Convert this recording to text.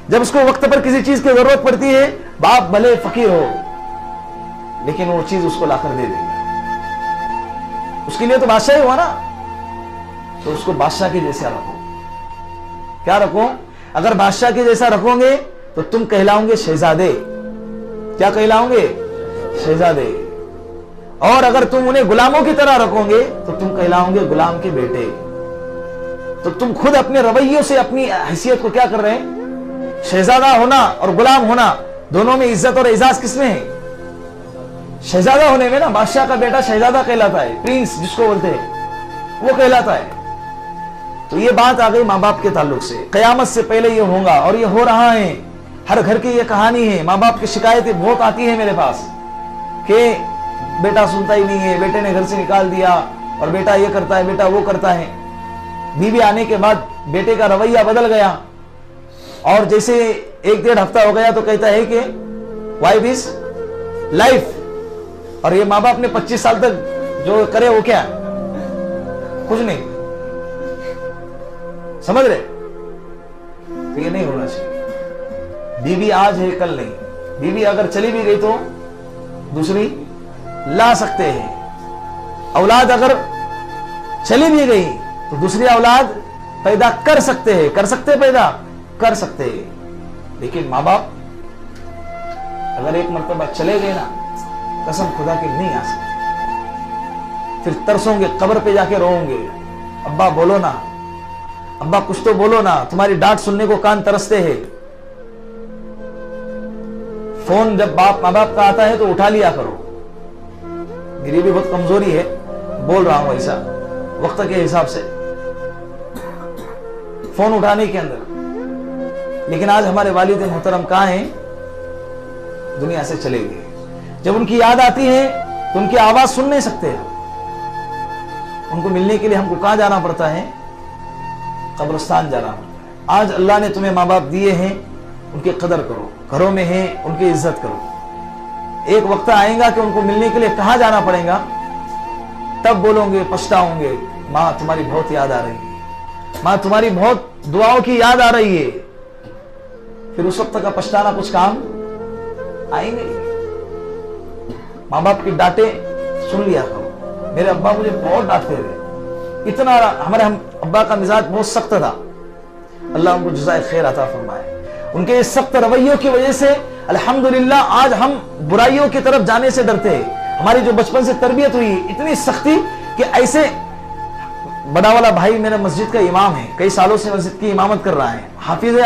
जब उसको वक्त पर किसी चीज की जरूरत पड़ती है, बाप भले फकीर हो लेकिन वो चीज उसको लाकर दे देगा। उसके लिए तो बादशाह ही हुआ ना, तो उसको बादशाह के जैसा रखो। क्या रखो? अगर बादशाह के जैसा रखोगे तो तुम कहलाओगे शहजादे। क्या कहलाओगे? शहजादे। और अगर तुम उन्हें गुलामों की तरह रखोगे तो तुम कहलाओगे गुलाम के बेटे। तो तुम खुद अपने रवैयों से अपनी हैसियत को क्या कर रहे हैं? शहजादा होना और गुलाम होना, दोनों में इज्जत और एजाज किसमें है? शहजादा होने में ना। बादशाह का बेटा शहजादा कहलाता है, प्रिंस जिसको बोलते हैं वो कहलाता है। तो ये बात आ गई माँ बाप के ताल्लुक से। कयामत से पहले ये होगा और ये हो रहा है। हर घर की ये कहानी है। माँ बाप की शिकायतें बहुत आती है मेरे पास कि बेटा सुनता ही नहीं है, बेटे ने घर से निकाल दिया, और बेटा ये करता है, बेटा वो करता है। बीवी आने के बाद बेटे का रवैया बदल गया, और जैसे 1-1.5 हफ्ता हो गया तो कहता है कि वाइफ इज लाइफ। और ये माँ बाप ने 25 साल तक जो करे वो क्या? कुछ नहीं। समझ रहे? तो ये नहीं होना चाहिए। बीवी आज है कल नहीं। बीवी अगर चली भी गई तो दूसरी ला सकते हैं। औलाद अगर चली भी गई तो दूसरी औलाद पैदा कर सकते हैं। कर सकते पैदा कर सकते हैं। लेकिन माँ बाप अगर एक मर्तबा चले गए ना, कसम खुदा की नहीं आ सकती। फिर तरसोगे, कब्र पे जाके रोओगे, अब्बा बोलो ना, अब्बा कुछ तो बोलो ना। तुम्हारी डांट सुनने को कान तरसते हैं। फोन जब माँ बाप का आता है तो उठा लिया करो। मेरी भी बहुत कमजोरी है, बोल रहा हूं ऐसा वक्त के हिसाब से, फोन उठाने के अंदर। लेकिन आज हमारे वालिद मोहतरम कहां हैं? दुनिया से चले गए। जब उनकी याद आती है तो उनकी आवाज सुन नहीं सकते। उनको मिलने के लिए हमको कहां जाना पड़ता है? कब्रिस्तान जाना पड़ता है। आज अल्लाह ने तुम्हें माँ बाप दिए हैं, उनकी कदर करो। घरों में हैं, उनकी इज्जत करो। एक वक्त आएगा कि उनको मिलने के लिए कहां जाना पड़ेगा, तब बोलोगे, पछताओगे, माँ तुम्हारी बहुत याद आ रही है, माँ तुम्हारी बहुत दुआओं की याद आ रही है। फिर उस वक्त का पछताना कुछ काम आएंगे। माँ बाप की डांटे सुन लिया करो। मेरे अब्बा मुझे बहुत डांटते थे, इतना। हमारे अब्बा का मिजाज बहुत सख्त था। अल्लाह उनको जज़ाए खैर अता फरमाए। उनके इस सख्त रवैयों की वजह से अल्हम्दुलिल्लाह आज हम बुराइयों की तरफ जाने से डरते हैं। हमारी जो बचपन से तरबियत हुई, इतनी सख्ती कि ऐसे। बड़ा वाला भाई मेरा मस्जिद का इमाम है, कई सालों से मस्जिद की इमामत कर रहा है, हाफिज है।